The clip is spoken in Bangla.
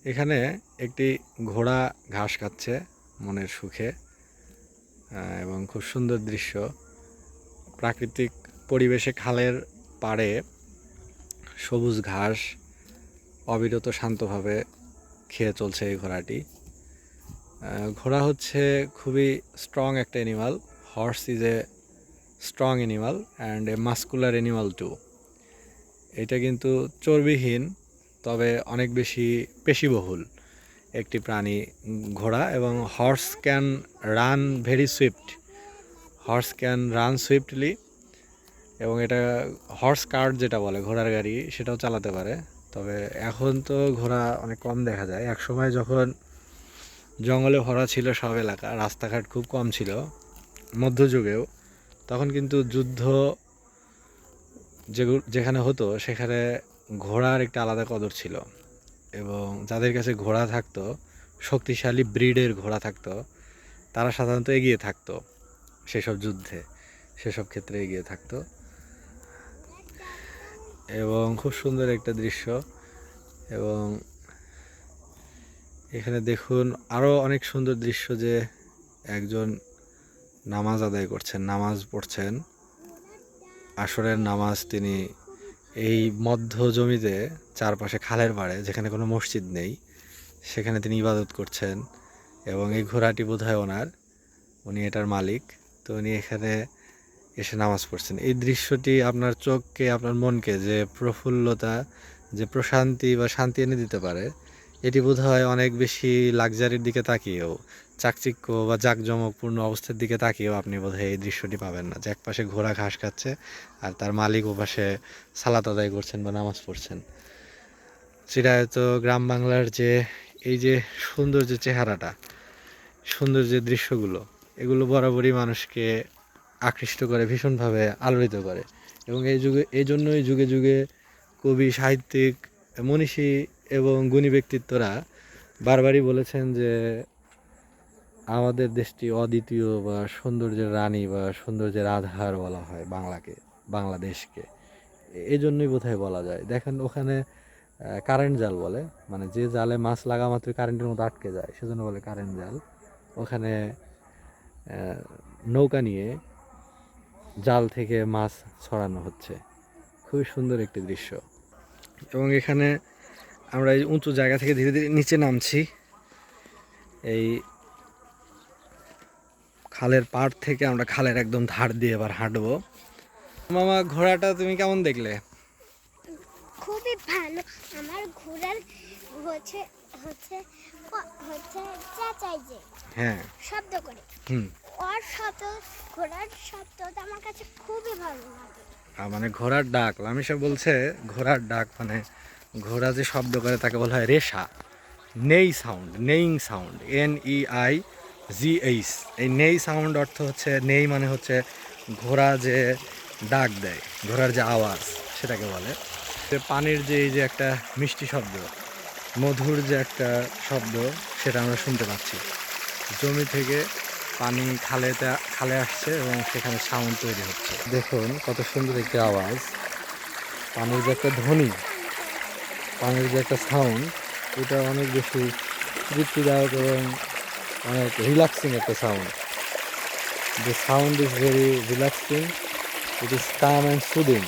এখানে একটি ঘোড়া ঘাস খাচ্ছে মনের সুখে এবং খুব সুন্দর দৃশ্য। প্রাকৃতিক পরিবেশে খালের পাড়ে সবুজ ঘাস অবিরত শান্তভাবে খেয়ে চলছে এই ঘোড়াটি। ঘোড়া হচ্ছে খুবই স্ট্রং একটা animal. Horse is a strong animal and a muscular animal too. এটা কিন্তু চর্বিহীন তবে অনেক বেশি পেশিবহুল একটি প্রাণী ঘোড়া। এবং horse can run very Swift, horse can run swiftly. এবং এটা হর্স কার্ট যেটা বলে ঘোড়ার গাড়ি, সেটাও চালাতে পারে। তবে এখন তো ঘোড়া অনেক কম দেখা যায়। একসময় যখন জঙ্গলে ভরা ছিল সব এলাকা, রাস্তাঘাট খুব কম ছিল মধ্যযুগেও, তখন কিন্তু যুদ্ধ যেখানে হতো সেখানে ঘোড়ার একটা আলাদা কদর ছিল। এবং যাদের কাছে ঘোড়া থাকতো, শক্তিশালী ব্রিডের ঘোড়া থাকতো, তারা সাধারণত এগিয়ে থাকতো সেসব যুদ্ধে, সেসব ক্ষেত্রে এগিয়ে থাকতো। এবং খুব সুন্দর একটা দৃশ্য। এবং এখানে দেখুন আরও অনেক সুন্দর দৃশ্য, যে একজন নামাজ আদায় করছেন, নামাজ পড়ছেন, আসরের নামাজ তিনি এই মধ্য জমিতে চারপাশে খালের পাড়ে, যেখানে কোনো মসজিদ নেই, সেখানে তিনি ইবাদত করছেন। এবং এই ঘোড়াটি বোধহয় ওনার, উনি এটার মালিক। তো উনি এখানে এসে নামাজ পড়ছেন। এই দৃশ্যটি আপনার চোখকে, আপনার মনকে যে প্রফুল্লতা, যে প্রশান্তি বা শান্তি এনে দিতে পারে, এটি বোধহয় অনেক বেশি লাক্সারির দিকে তাকিয়েও, চাকচিক্য বা জাঁকজমকপূর্ণ অবস্থার দিকে তাকিয়েও আপনি বোধহয় এই দৃশ্যটি পাবেন না। যে একপাশে ঘোড়া ঘাস খাচ্ছে আর তার মালিক ওপাশে সালাত আদায় করছেন বা নামাজ পড়ছেন। সেটা হয়তো গ্রাম বাংলার যে এই যে সুন্দর যে চেহারাটা, সুন্দর যে দৃশ্যগুলো, এগুলো বরাবরই মানুষকে আকৃষ্ট করে, ভীষণভাবে আলোড়িত করে। এবং এই জন্যই যুগে যুগে কবি, সাহিত্যিক, মনীষী এবং গুণী ব্যক্তিত্বরা বারবারই বলেছেন যে আমাদের দেশটি অদ্বিতীয় বা সৌন্দর্যের রানী বা সৌন্দর্যের আধার বলা হয় বাংলাকে, বাংলাদেশকে। এই জন্যই বোধহয় বলা যায়। দেখেন ওখানে কারেন্ট জাল বলে, মানে যে জালে মাছ লাগা মাত্র কারেন্টের মতো আটকে যায়, সেজন্য বলে কারেন্ট জাল। ওখানে নৌকা নিয়ে জাল থেকে মাছ ছড়ানো হচ্ছে। খুবই সুন্দর একটি দৃশ্য। এবং এখানে আমরা এই উঁচু জায়গা থেকে ধীরে ধীরে নিচে নামছি। এই খালের পাড় থেকে আমরা খালের একদম ধার দিয়ে এবার হাঁটবো। মামা, ঘোড়াটা তুমি কেমন দেখলে? খুবই ভালো। আমার ঘোড়ার হচ্ছে হচ্ছে হচ্ছে চাচাই যে হ্যাঁ, শব্দ করে, হুম, ওর শব্দ, ঘোড়ার শব্দটা আমার কাছে খুবই ভালো লাগে। মানে ঘোড়ার ডাক, লামিসা বলছে ঘোড়ার ডাক মানে ঘোড়া যে শব্দ করে তাকে বলা হয় রেশা, নেই সাউন্ড, নেইং সাউন্ড, NEIGH। এই নেই সাউন্ড অর্থ হচ্ছে, নেই মানে হচ্ছে ঘোড়া যে ডাক দেয়, ঘোড়ার যে আওয়াজ, সেটাকে বলে। যে পানির যে এই যে একটা মিষ্টি শব্দ, মধুর যে একটা শব্দ, সেটা আমরা শুনতে পাচ্ছি। জমি থেকে পানি খালে আসছে এবং সেখানে সাউন্ড তৈরি হচ্ছে। দেখুন কত সুন্দর একটি আওয়াজ, পানির যে একটা ধ্বনি, পানির যে একটা সাউন্ড, এটা অনেক বেশি তৃপ্তিদায়ক এবং অনেক রিল্যাক্সিং একটা sound. The sound is very relaxing. It is calm and soothing.